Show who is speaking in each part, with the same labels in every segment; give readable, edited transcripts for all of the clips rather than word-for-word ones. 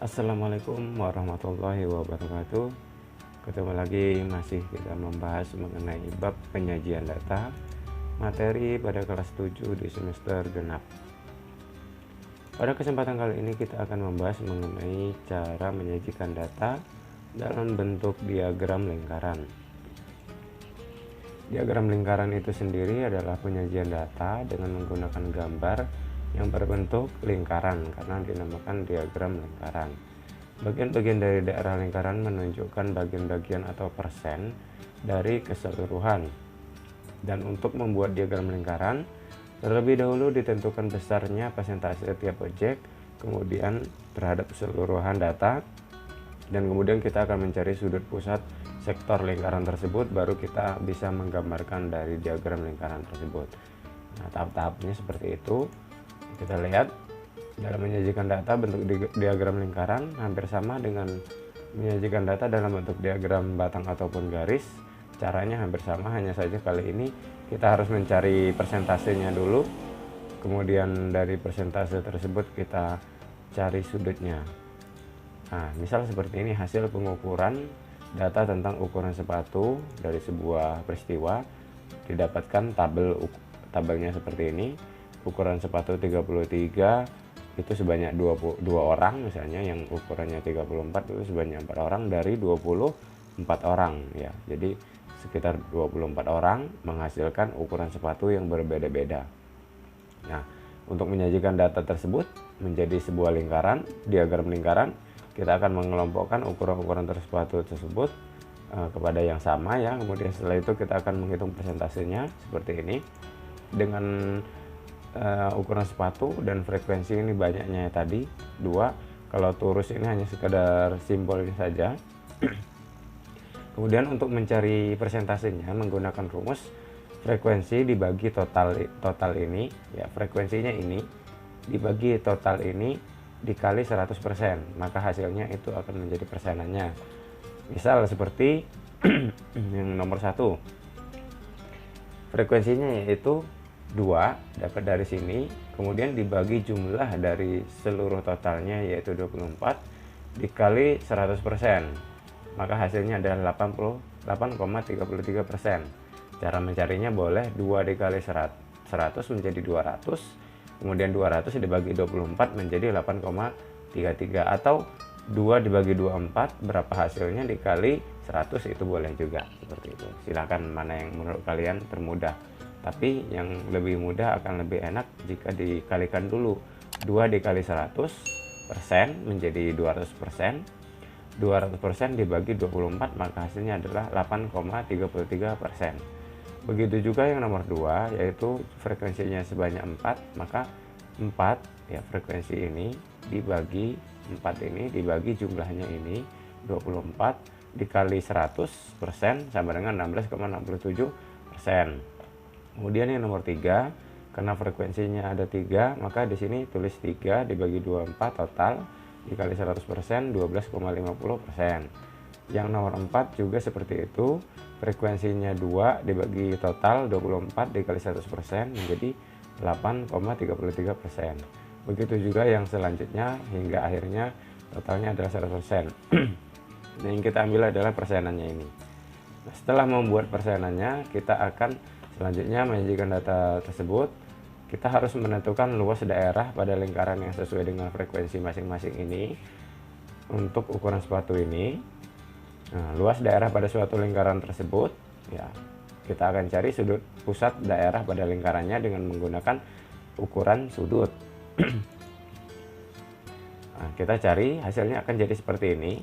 Speaker 1: Assalamualaikum warahmatullahi wabarakatuh. Ketemu lagi, masih kita membahas mengenai bab penyajian data materi pada kelas 7 di semester genap. Pada kesempatan kali ini kita akan membahas mengenai cara menyajikan data dalam bentuk diagram lingkaran. Diagram lingkaran itu sendiri adalah penyajian data dengan menggunakan gambar yang berbentuk lingkaran karena dinamakan diagram lingkaran. Bagian-bagian dari daerah lingkaran menunjukkan bagian-bagian atau persen dari keseluruhan. Dan untuk membuat diagram lingkaran, terlebih dahulu ditentukan besarnya persentase tiap objek, kemudian terhadap keseluruhan data, dan kemudian kita akan mencari sudut pusat sektor lingkaran tersebut, baru kita bisa menggambarkan dari diagram lingkaran tersebut. Nah, tahap-tahapnya seperti itu. Kita lihat dalam menyajikan data bentuk diagram lingkaran hampir sama dengan menyajikan data dalam bentuk diagram batang ataupun garis. Caranya hampir sama, hanya saja kali ini kita harus mencari persentasenya dulu, kemudian dari persentase tersebut kita cari sudutnya. Nah, misal seperti ini hasil pengukuran data tentang ukuran sepatu dari sebuah peristiwa. Didapatkan tabelnya seperti ini. Ukuran sepatu 33 itu sebanyak 22 orang misalnya, yang ukurannya 34 itu sebanyak 4 orang dari 24 orang ya. Jadi sekitar 24 orang menghasilkan ukuran sepatu yang berbeda-beda. Nah, untuk menyajikan data tersebut menjadi sebuah lingkaran, diagram lingkaran, kita akan mengelompokkan ukuran-ukuran sepatu tersebut kepada yang sama ya. Kemudian setelah itu kita akan menghitung persentasenya seperti ini dengan ukuran sepatu dan frekuensi ini banyaknya tadi 2. Kalau turus ini hanya sekedar simbolnya saja. Kemudian untuk mencari persentasenya menggunakan rumus frekuensi dibagi total ini ya, frekuensinya ini dibagi total ini dikali 100%, maka hasilnya itu akan menjadi persenannya. Misal seperti yang nomor 1, frekuensinya yaitu 2 dapat dari sini, kemudian dibagi jumlah dari seluruh totalnya yaitu 24 dikali 100%, maka hasilnya adalah 88,33%. Cara mencarinya boleh 2 dikali 100 menjadi 200, kemudian 200 dibagi 24 menjadi 8,33, atau 2 dibagi 24 berapa hasilnya dikali 100, itu boleh juga seperti itu. Silakan mana yang menurut kalian termudah. Tapi yang lebih mudah akan lebih enak jika dikalikan dulu. 2 dikali 100% menjadi 200%. 200% dibagi 24 maka hasilnya adalah 8,33%. Begitu juga yang nomor 2, yaitu frekuensinya sebanyak 4, maka 4 ya, frekuensi ini dibagi 4 ini dibagi jumlahnya ini 24 dikali 100% sama dengan 16,67%. Kemudian yang nomor 3, karena frekuensinya ada 3, maka di sini tulis 3 dibagi 24 total dikali 100% 12,50%. Yang nomor 4 juga seperti itu, frekuensinya 2 dibagi total 24 dikali 100% menjadi 8,33%. Begitu juga yang selanjutnya hingga akhirnya totalnya adalah 100%. Nah, yang kita ambil adalah persenannya ini. Nah, setelah membuat persenannya, kita akan selanjutnya menyajikan data tersebut. Kita harus menentukan luas daerah pada lingkaran yang sesuai dengan frekuensi masing-masing ini. Untuk ukuran sepatu ini, nah, luas daerah pada suatu lingkaran tersebut ya, kita akan cari sudut pusat daerah pada lingkarannya dengan menggunakan ukuran sudut. Nah, kita cari hasilnya akan jadi seperti ini.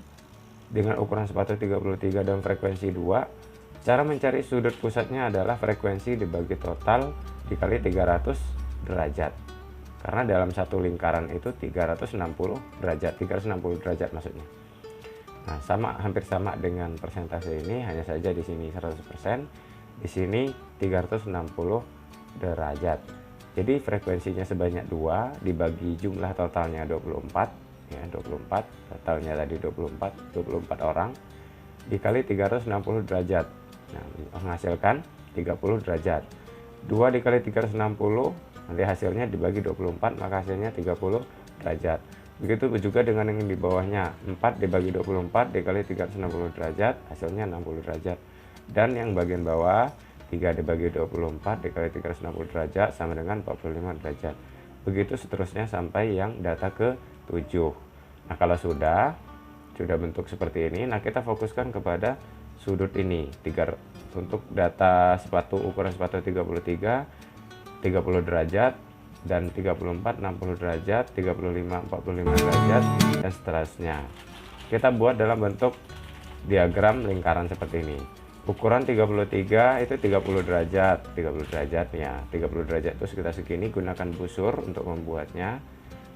Speaker 1: Dengan ukuran sepatu 33 dan frekuensi 2, cara mencari sudut pusatnya adalah frekuensi dibagi total dikali 300 derajat. Karena dalam satu lingkaran itu 360 derajat maksudnya. Nah, hampir sama dengan persentase ini, hanya saja di sini 100%, di sini 360 derajat. Jadi frekuensinya sebanyak 2 dibagi jumlah totalnya 24 ya, 24 totalnya tadi 24 orang dikali 360 derajat. Nah, menghasilkan 30 derajat. 2 dikali 360 nanti hasilnya dibagi 24 maka hasilnya 30 derajat. Begitu juga dengan yang di bawahnya, 4 dibagi 24 dikali 360 derajat, hasilnya 60 derajat. Dan yang bagian bawah, 3 dibagi 24 dikali 360 derajat sama dengan 45 derajat. Begitu seterusnya sampai yang data ke 7. Nah, kalau sudah bentuk seperti ini, nah kita fokuskan kepada sudut ini. Untuk data sepatu, ukuran sepatu 33, 30 derajat, dan 34 60 derajat, 35 45 derajat, dan seterusnya. Kita buat dalam bentuk diagram lingkaran seperti ini. Ukuran 33 itu 30 derajat, 30 derajatnya. 30 derajat itu sekitar segini, gunakan busur untuk membuatnya.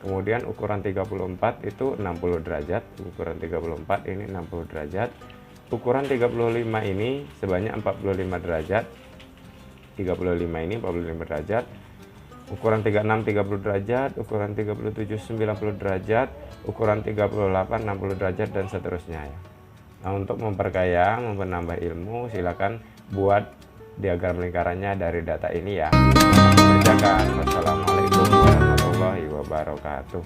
Speaker 1: Kemudian ukuran 34 itu 60 derajat, ukuran 34 ini 60 derajat. Ukuran 35 ini sebanyak 45 derajat. 35 ini 45 derajat. Ukuran 36 30 derajat, ukuran 37 90 derajat, ukuran 38 60 derajat, dan seterusnya ya. Nah, untuk memperkaya, menambah ilmu, silakan buat diagram lingkarannya dari data ini ya. Kerjakan. Wassalamualaikum warahmatullahi wabarakatuh.